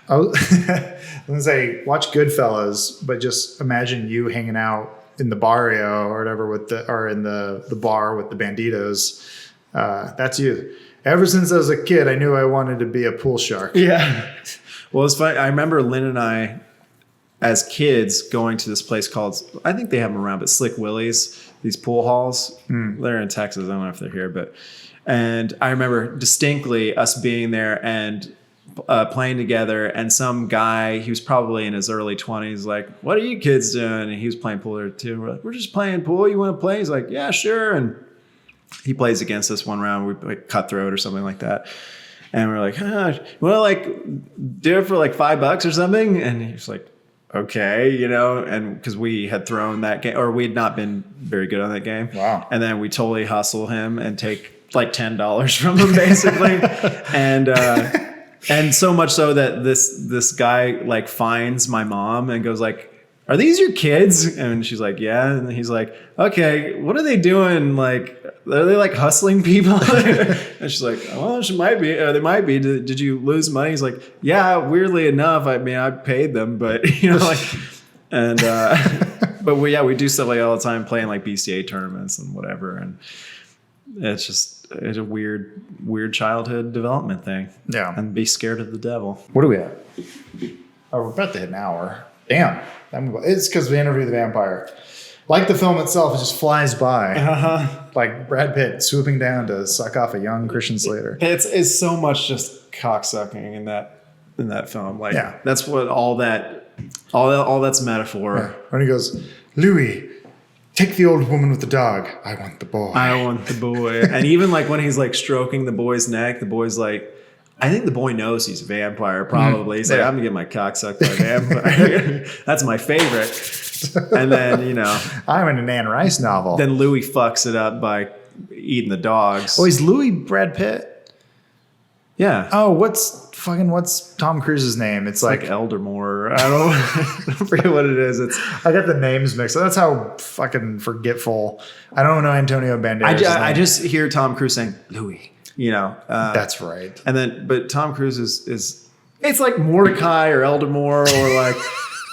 I'm going to say, watch Goodfellas, but just imagine you hanging out in the barrio or whatever or in the bar with the banditos. That's you. Ever since I was a kid, I knew I wanted to be a pool shark. Yeah. Well, it's funny. I remember Lynn and I, as kids, going to this place called, I think they have them around, but Slick Willie's, these pool halls. They're in Texas. I don't know if they're here, and I remember distinctly us being there and playing together, and some guy, he was probably in his early 20s, like, what are you kids doing? And he was playing pool there too. We're like, we're just playing pool. You want to play? He's like, yeah, sure. And he plays against us one round. We like cutthroat or something like that. And we're like, well, like do it for like $5 or something. And he's like, okay, and because we had thrown that game, or we had not been very good on that game. Wow. And then we totally hustle him and take like $10 from him basically. And so much so that this guy like finds my mom and goes like, are these your kids? And she's like, yeah. And he's like, okay, what are they doing? Like, are they like hustling people? And she's like, well, she might be. They might be. Did you lose money? He's like, yeah, weirdly enough. I mean, I paid them, but and but we do stuff like all the time, playing like BCA tournaments and whatever. And it's a weird childhood development thing. Yeah. And be scared of the devil. What are we at? Oh, we're about to hit an hour. Damn. It's because we interviewed the vampire. Like the film itself, it just flies by. Like Brad Pitt swooping down to suck off a young Christian Slater. It's so much just cocksucking in that film. Like that's what all that's metaphor. Yeah. When he goes, Louis, take the old woman with the dog. I want the boy. I want the boy. And even like when he's like stroking the boy's neck, the boy's like, I think the boy knows he's a vampire, probably. He's like, I'm going to get my cock sucked by a vampire. That's my favorite. And then, I'm in an Anne Rice novel. Then Louis fucks it up by eating the dogs. Oh, is Louis Brad Pitt? Yeah. Oh, what's Tom Cruise's name? It's like Eldermore. I don't forget what it is. I got the names mixed up. That's how fucking forgetful. I don't know Antonio Banderas. I just hear Tom Cruise saying, Louis. That's right. And then, but Tom Cruise is it's like Mordecai or Eldemore or like.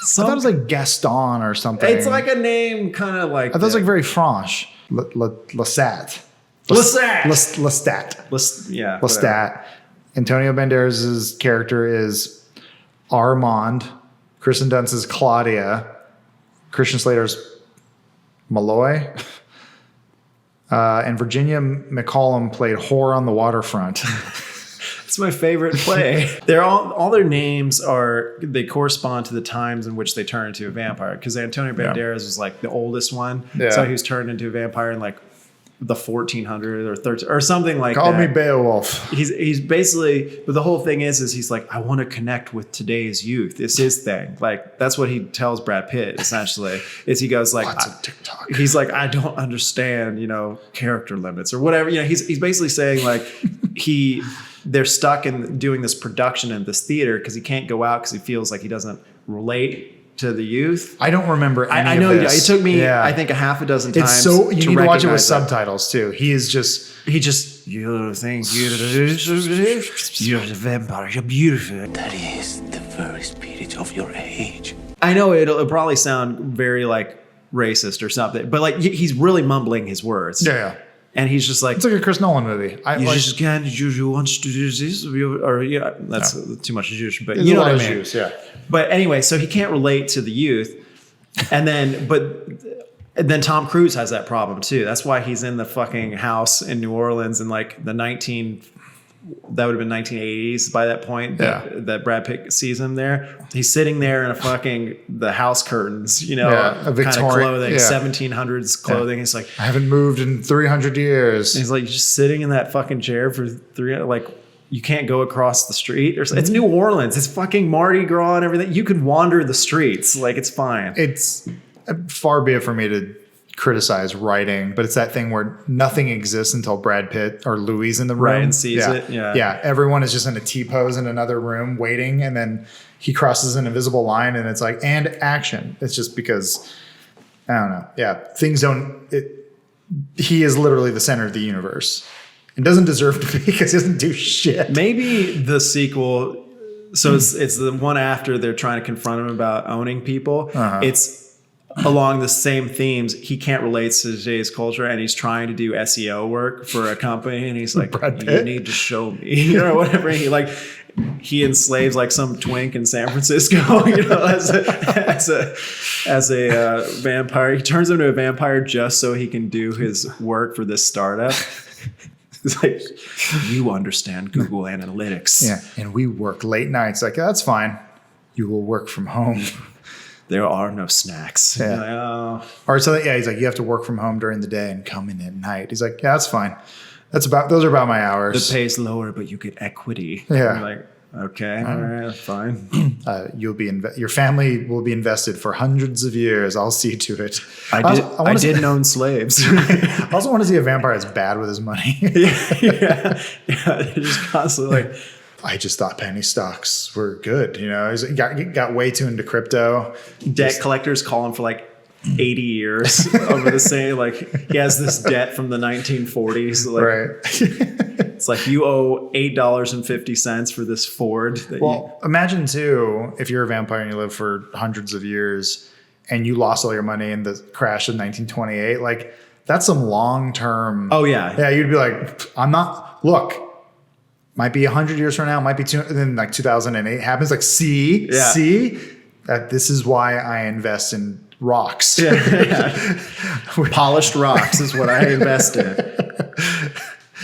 I thought it was like Gaston or something. It's like a name kind of like. I thought it was like very French. Lestat. Yeah. Lestat. Antonio Banderas' character is Armand. Kristen Dunst is Claudia. Christian Slater's Malloy. And Virginia McCollum played Whore on the Waterfront. It's my favorite play. They're all their names they correspond to the times in which they turn into a vampire. Because Antonio Banderas was like the oldest one, so he was turned into a vampire in like the 1400s or 13 or something like that. Call me Beowulf. He's basically, but the whole thing is he's like, I want to connect with today's youth. It's his thing. Like that's what he tells Brad Pitt essentially. Is he goes like, lots of TikTok. He's like, I don't understand, character limits or whatever. He's basically saying like they're stuck in doing this production in this theater because he can't go out because he feels like he doesn't relate to the youth. I don't remember any I know of this. it took me I think a half a dozen times. It's so you need to watch it with that. subtitles too. He just you think you're the vampire, you're beautiful. That is the very spirit of your age. I know it'll probably sound very like racist or something, but like he's really mumbling his words. yeah. And he's just like, It's like a Chris Nolan movie. you want to do this? Or yeah, that's too much Jewish, but There's you know a lot what I of mean. Jews, yeah. But anyway, so he can't relate to the youth. And then Tom Cruise has that problem too. That's why he's in the fucking house in New Orleans in like that would have been 1980s by that point that Brad Pitt sees him there. He's sitting there in the house curtains, you know, a kind of clothing, 1700s clothing. He's like, I haven't moved in 300 years. he's like just sitting in that fucking chair for you can't go across the street or something. It's New Orleans. It's fucking Mardi Gras and everything. You can wander the streets. Like, it's fine. It's far be it for me to criticize writing, but it's that thing where nothing exists until Brad Pitt or Louis in the room. Right, and sees it. Yeah. Yeah. Everyone is just in a T-pose in another room waiting, and then he crosses an invisible line and it's like, and action. It's just because, I don't know. Yeah. Things don't, he is literally the center of the universe and doesn't deserve to be because he doesn't do shit. Maybe the sequel, so it's the one after they're trying to confront him about owning people. It's along the same themes. He can't relate to today's culture, and he's trying to do SEO work for a company, and he's like, you need to show me, or whatever. He enslaves like some twink in San Francisco, you know, as a vampire. He turns into a vampire just so he can do his work for this startup. It's like, you understand Google Analytics. Yeah, and we work late nights. Like, that's fine. You will work from home. There are no snacks. Yeah. Like, oh. Or so he's like, you have to work from home during the day and come in at night. He's like, yeah, that's fine. Those are about my hours. The pay's lower, but you get equity. Yeah. You're like, okay, all right, fine. You'll be your family will be invested for hundreds of years. I'll see to it. I didn't own slaves. I also want to see a vampire that's bad with his money. yeah. They're just constantly like, I just thought penny stocks were good. You know, he got way too into crypto. Debt collectors call him for like 80 years over the same, like he has this debt from the 1940s. Like, right. It's like, you owe $8.50 for this Ford. Imagine too, if you're a vampire and you live for hundreds of years and you lost all your money in the crash of 1928, like that's some long-term. Oh yeah. Yeah. You'd be like, might be 100 years from now, might be and then like 2008 happens. Like, see that this is why I invest in rocks. Polished rocks is what I invest in.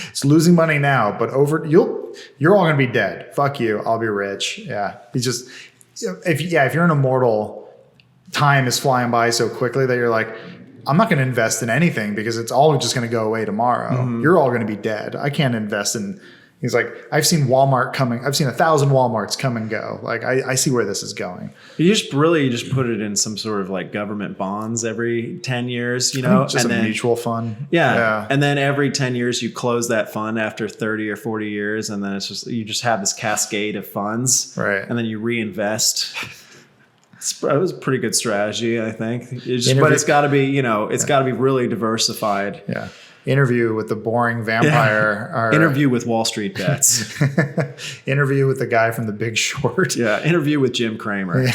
It's losing money now, but you're all gonna be dead. Fuck you. I'll be rich. Yeah. It's just if you're an immortal, time is flying by so quickly that you're like, I'm not going to invest in anything because it's all just going to go away tomorrow. Mm-hmm. You're all going to be dead. I can't invest in. He's like, I've seen Walmart coming. I've seen 1,000 Walmarts come and go. Like, I see where this is going. You just put it in some sort of like government bonds every 10 years, you know, just a mutual fund. Yeah. And then every 10 years you close that fund after 30 or 40 years. And then you just have this cascade of funds. Right. And then you reinvest. It was a pretty good strategy, I think. But it's got to be, it's got to be really diversified. Yeah. Interview with the boring vampire. Yeah. Interview with Wall Street Bets. Interview with the guy from The Big Short. Yeah. Interview with Jim Cramer.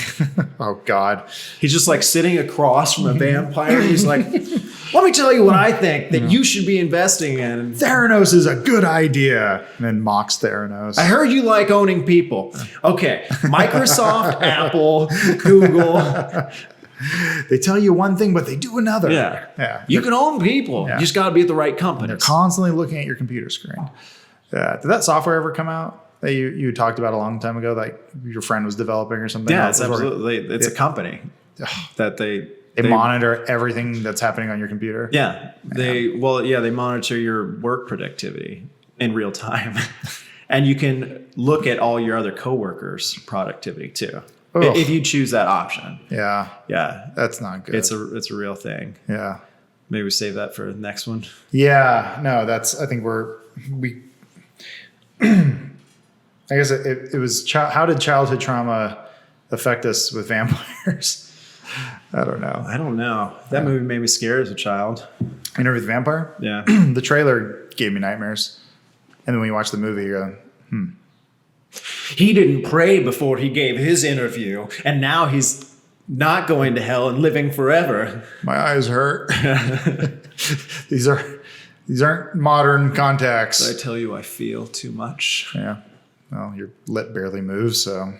Oh, God. He's just like sitting across from a vampire. He's like, let me tell you what I think that you should be investing in. Theranos is a good idea. And then mocks Theranos. I heard you like owning people. Okay. Microsoft, Apple, Google. They tell you one thing, but they do another. Yeah. You can own people. Yeah. You just got to be at the right company. They're constantly looking at your computer screen. Did that software ever come out that you talked about a long time ago that your friend was developing or something? Yeah, it's absolutely. It's a company that they monitor everything that's happening on your computer. Yeah. They monitor your work productivity in real time. And you can look at all your other coworkers' productivity too. Ugh. If you choose that option. Yeah. That's not good. It's a real thing. Yeah. Maybe we save that for the next one. Yeah. No, I think we I guess it was how did childhood trauma affect us with vampires? I don't know. That movie made me scared as a child. Interview with the Vampire? Yeah. The trailer gave me nightmares. And then when you watch the movie, you go, He didn't pray before he gave his interview, and now he's not going to hell and living forever. My eyes hurt. These These aren't modern contacts. I tell you, I feel too much. Yeah. Well, your lip barely moves, so.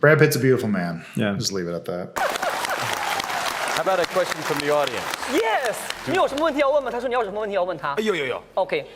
Brad Pitt's a beautiful man. Yeah. Just leave it at that. How about a question from the audience? Yes，你有什么问题要问吗？他说你有什么问题要问他？有。 OK。